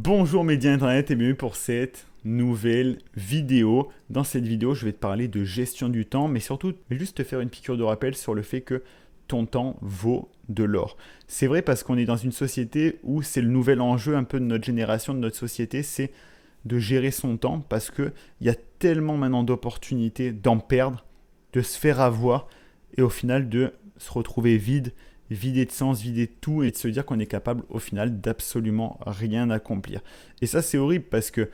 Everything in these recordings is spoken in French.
Bonjour médias internet et bienvenue pour cette nouvelle vidéo. Dans cette vidéo, je vais te parler de gestion du temps, mais surtout, je vais juste te faire une piqûre de rappel sur le fait que ton temps vaut de l'or. C'est vrai parce qu'on est dans une société où c'est le nouvel enjeu un peu de notre génération, de notre société, c'est de gérer son temps parce qu'il y a tellement maintenant d'opportunités d'en perdre, de se faire avoir et au final de se retrouver vidé de sens, vidé de tout et de se dire qu'on est capable au final d'absolument rien accomplir. Et ça c'est horrible parce que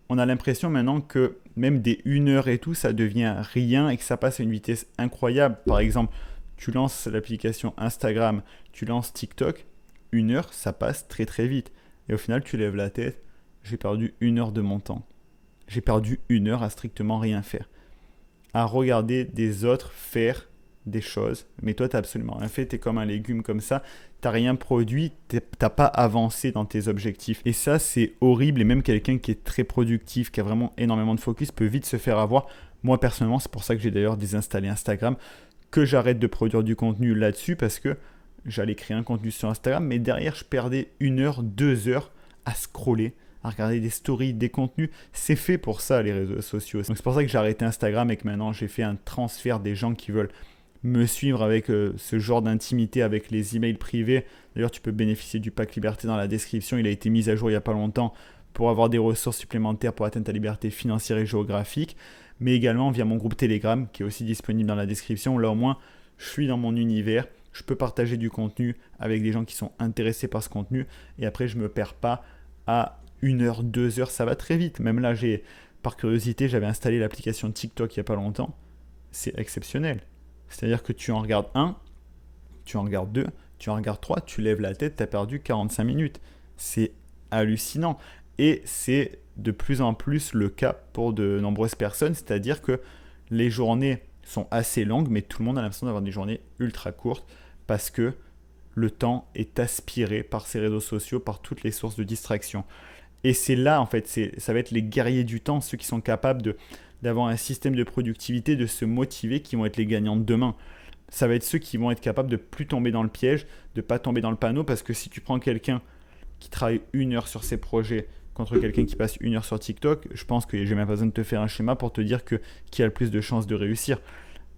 on a l'impression maintenant que même des 1 heure et tout, ça devient rien et que ça passe à une vitesse incroyable. Par exemple, tu lances l'application Instagram, tu lances TikTok, 1 heure, ça passe très très vite. Et au final, tu lèves la tête, j'ai perdu 1 heure de mon temps. J'ai perdu 1 heure à strictement rien faire. À regarder des autres faire des choses, mais toi, tu n'as absolument rien fait, tu es comme un légume comme ça, tu n'as rien produit, tu n'as pas avancé dans tes objectifs. Et ça, c'est horrible, et même quelqu'un qui est très productif, qui a vraiment énormément de focus, peut vite se faire avoir. Moi, personnellement, c'est pour ça que j'ai d'ailleurs désinstallé Instagram, que j'arrête de produire du contenu là-dessus, parce que j'allais créer un contenu sur Instagram, mais derrière, je perdais 1 heure, 2 heures à scroller, à regarder des stories, des contenus. C'est fait pour ça, les réseaux sociaux. Donc c'est pour ça que j'ai arrêté Instagram et que maintenant, j'ai fait un transfert des gens qui veulent me suivre avec ce genre d'intimité avec les emails privés. D'ailleurs, tu peux bénéficier du pack liberté dans la description. Il a été mis à jour il n'y a pas longtemps pour avoir des ressources supplémentaires pour atteindre ta liberté financière et géographique. Mais également via mon groupe Telegram qui est aussi disponible dans la description. Là au moins, je suis dans mon univers. Je peux partager du contenu avec des gens qui sont intéressés par ce contenu. Et après, je ne me perds pas à 1 heure, 2 heures. Ça va très vite. Même là, par curiosité, j'avais installé l'application TikTok il n'y a pas longtemps. C'est exceptionnel. C'est-à-dire que tu en regardes un, tu en regardes deux, tu en regardes trois, tu lèves la tête, tu as perdu 45 minutes. C'est hallucinant. Et c'est de plus en plus le cas pour de nombreuses personnes, c'est-à-dire que les journées sont assez longues, mais tout le monde a l'impression d'avoir des journées ultra courtes parce que le temps est aspiré par ces réseaux sociaux, par toutes les sources de distraction. Et c'est là, en fait, ça va être les guerriers du temps, ceux qui sont capables d'avoir un système de productivité, de se motiver, qui vont être les gagnants de demain. Ça va être ceux qui vont être capables de plus tomber dans le piège, de ne pas tomber dans le panneau, parce que si tu prends quelqu'un qui travaille 1 heure sur ses projets contre quelqu'un qui passe 1 heure sur TikTok, je pense que j'ai même pas besoin de te faire un schéma pour te dire qui a le plus de chances de réussir.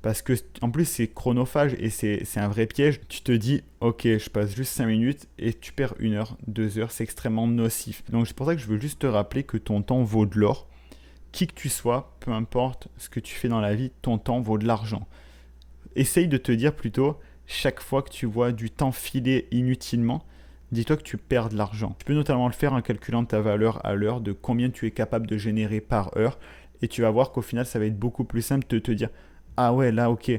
Parce que en plus c'est chronophage et c'est un vrai piège. Tu te dis ok je passe juste 5 minutes et tu perds 1 heure, 2 heures, c'est extrêmement nocif. Donc c'est pour ça que je veux juste te rappeler que ton temps vaut de l'or. Qui que tu sois, peu importe ce que tu fais dans la vie, ton temps vaut de l'argent. Essaye de te dire plutôt, chaque fois que tu vois du temps filer inutilement, dis-toi que tu perds de l'argent. Tu peux notamment le faire en calculant ta valeur à l'heure, de combien tu es capable de générer par heure, et tu vas voir qu'au final, ça va être beaucoup plus simple de te dire, ah ouais, là, ok,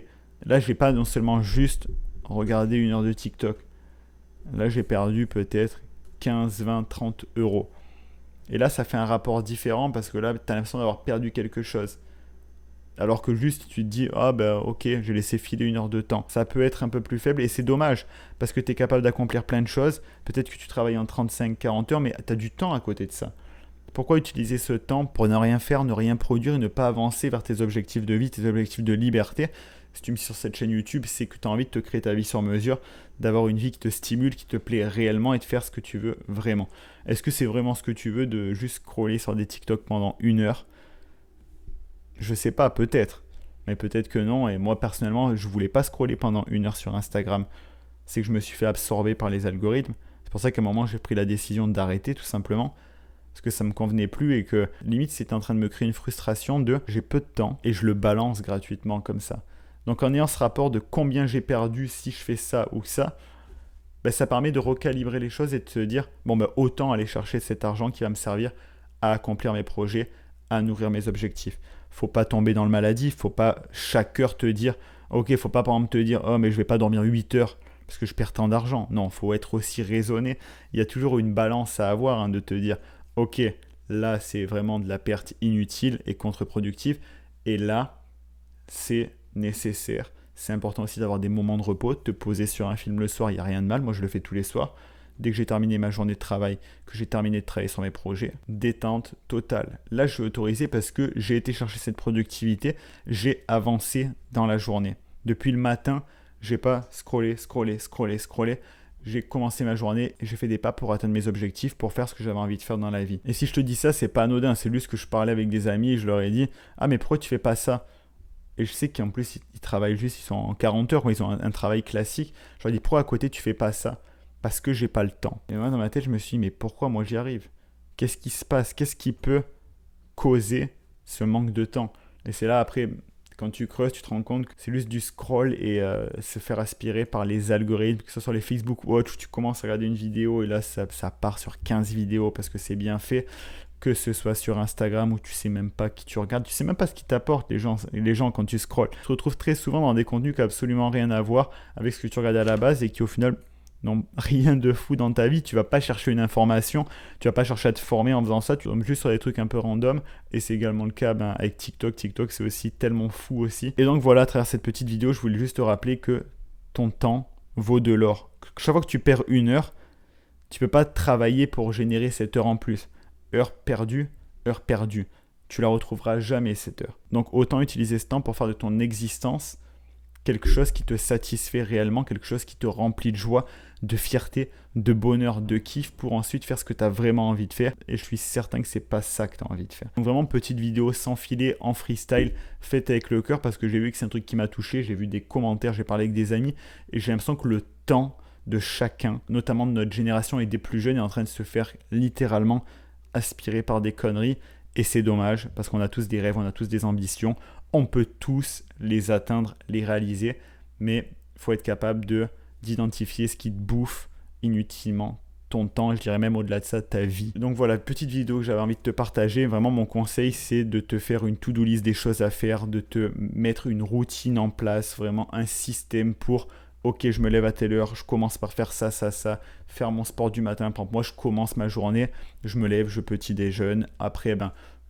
là, je vais pas non seulement juste regarder 1 heure de TikTok, là, j'ai perdu peut-être 15, 20, 30 euros. Et là, ça fait un rapport différent parce que là, tu as l'impression d'avoir perdu quelque chose. Alors que juste, tu te dis, ah ben ok, j'ai laissé filer 1 heure de temps. Ça peut être un peu plus faible et c'est dommage parce que tu es capable d'accomplir plein de choses. Peut-être que tu travailles en 35-40 heures, mais tu as du temps à côté de ça. Pourquoi utiliser ce temps pour ne rien faire, ne rien produire et ne pas avancer vers tes objectifs de vie, tes objectifs de liberté? Si tu me suis sur cette chaîne YouTube, c'est que tu as envie de te créer ta vie sur mesure, d'avoir une vie qui te stimule, qui te plaît réellement et de faire ce que tu veux vraiment. Est-ce que c'est vraiment ce que tu veux de juste scroller sur des TikTok pendant 1 heure? Je sais pas, peut-être. Mais peut-être que non. Et moi, personnellement, je voulais pas scroller pendant 1 heure sur Instagram. C'est que je me suis fait absorber par les algorithmes. C'est pour ça qu'à un moment, j'ai pris la décision d'arrêter, tout simplement. Parce que ça me convenait plus et que limite, c'était en train de me créer une frustration de j'ai peu de temps et je le balance gratuitement comme ça. Donc en ayant ce rapport de combien j'ai perdu si je fais ça ou ça, ben, ça permet de recalibrer les choses et de se dire bon ben autant aller chercher cet argent qui va me servir à accomplir mes projets, à nourrir mes objectifs. Faut pas tomber dans le maladie, faut pas chaque heure te dire ok, faut pas par exemple te dire oh mais je vais pas dormir 8 heures parce que je perds tant d'argent. Non, faut être aussi raisonné. Il y a toujours une balance à avoir de te dire ok, là c'est vraiment de la perte inutile et contre-productive et là c'est nécessaire. C'est important aussi d'avoir des moments de repos, de te poser sur un film le soir, il n'y a rien de mal, moi je le fais tous les soirs. Dès que j'ai terminé ma journée de travail, que j'ai terminé de travailler sur mes projets, détente totale. Là, je suis autorisé parce que j'ai été chercher cette productivité, j'ai avancé dans la journée. Depuis le matin, j'ai pas scrollé. j'ai commencé ma journée et j'ai fait des pas pour atteindre mes objectifs, pour faire ce que j'avais envie de faire dans la vie. Et si je te dis ça, c'est pas anodin, c'est juste que je parlais avec des amis et je leur ai dit « Ah mais pourquoi tu fais pas ça ?» Et je sais qu'en plus, ils travaillent juste, ils sont en 40 heures, ou ils ont un travail classique. Je leur dis « Pourquoi à côté tu fais pas ça ?» Parce que j'ai pas le temps. Et moi, dans ma tête, je me suis dit « Mais pourquoi moi j'y arrive ? Qu'est-ce qui se passe ? Qu'est-ce qui peut causer ce manque de temps ?» Et c'est là après, quand tu creuses, tu te rends compte que c'est juste du scroll et se faire aspirer par les algorithmes, que ce soit les Facebook Watch où tu commences à regarder une vidéo et là ça part sur 15 vidéos parce que c'est bien fait, que ce soit sur Instagram où tu sais même pas qui tu regardes, tu sais même pas ce qui t'apporte les gens quand tu scrolls. Tu te retrouves très souvent dans des contenus qui n'ont absolument rien à voir avec ce que tu regardais à la base et qui au final n'ont rien de fou dans ta vie. Tu vas pas chercher une information, tu vas pas chercher à te former en faisant ça, tu tombes juste sur des trucs un peu random et c'est également le cas avec TikTok. TikTok c'est aussi tellement fou aussi. Et donc voilà, à travers cette petite vidéo, je voulais juste te rappeler que ton temps vaut de l'or. Chaque fois que tu perds une heure, tu peux pas travailler pour générer cette heure en plus. Heure perdue, heure perdue. Tu la retrouveras jamais cette heure. Donc autant utiliser ce temps pour faire de ton existence quelque chose qui te satisfait réellement, quelque chose qui te remplit de joie, de fierté, de bonheur, de kiff pour ensuite faire ce que tu as vraiment envie de faire. Et je suis certain que c'est pas ça que tu as envie de faire. Donc vraiment petite vidéo sans filet, en freestyle, faite avec le cœur parce que j'ai vu que c'est un truc qui m'a touché, j'ai vu des commentaires, j'ai parlé avec des amis et j'ai l'impression que le temps de chacun, notamment de notre génération et des plus jeunes, est en train de se faire littéralement aspirer par des conneries. Et c'est dommage parce qu'on a tous des rêves, on a tous des ambitions. On peut tous les atteindre, les réaliser, mais il faut être capable d'identifier ce qui te bouffe inutilement ton temps, je dirais même au-delà de ça, ta vie. Donc voilà, petite vidéo que j'avais envie de te partager. Vraiment, mon conseil, c'est de te faire une to-do list des choses à faire, de te mettre une routine en place, vraiment un système pour ok, je me lève à telle heure, je commence par faire ça, faire mon sport du matin. Par exemple, moi, je commence ma journée, je me lève, je petit déjeune. Après,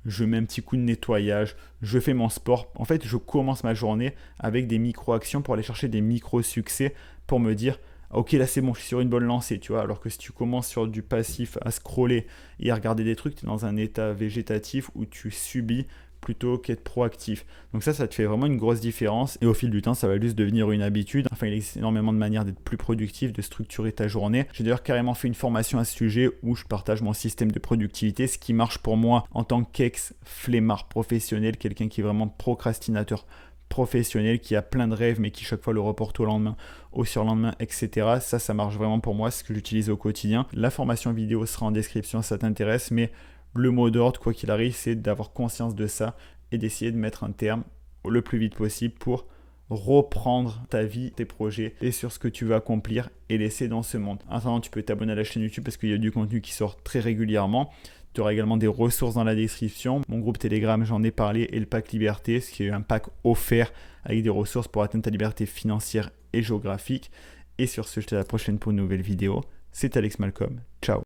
je mets un petit coup de nettoyage, je fais mon sport. En fait, je commence ma journée avec des micro-actions pour aller chercher des micro-succès pour me dire ok, là c'est bon, je suis sur une bonne lancée, tu vois. Alors que si tu commences sur du passif à scroller et à regarder des trucs, tu es dans un état végétatif où tu subis plutôt qu'être proactif. Donc ça te fait vraiment une grosse différence et au fil du temps, ça va juste devenir une habitude. Enfin, il existe énormément de manières d'être plus productif, de structurer ta journée. J'ai d'ailleurs carrément fait une formation à ce sujet où je partage mon système de productivité, ce qui marche pour moi en tant qu'ex-flemmard professionnel, quelqu'un qui est vraiment procrastinateur professionnel, qui a plein de rêves mais qui chaque fois le reporte au lendemain, au surlendemain, etc. Ça marche vraiment pour moi, c'est ce que j'utilise au quotidien. La formation vidéo sera en description si ça t'intéresse, mais le mot d'ordre, quoi qu'il arrive, c'est d'avoir conscience de ça et d'essayer de mettre un terme le plus vite possible pour reprendre ta vie, tes projets et sur ce que tu veux accomplir et laisser dans ce monde. En attendant, tu peux t'abonner à la chaîne YouTube parce qu'il y a du contenu qui sort très régulièrement. Tu auras également des ressources dans la description. Mon groupe Telegram, j'en ai parlé, et le pack Liberté, ce qui est un pack offert avec des ressources pour atteindre ta liberté financière et géographique. Et sur ce, je te dis à la prochaine pour une nouvelle vidéo. C'est Alex Malcolm. Ciao.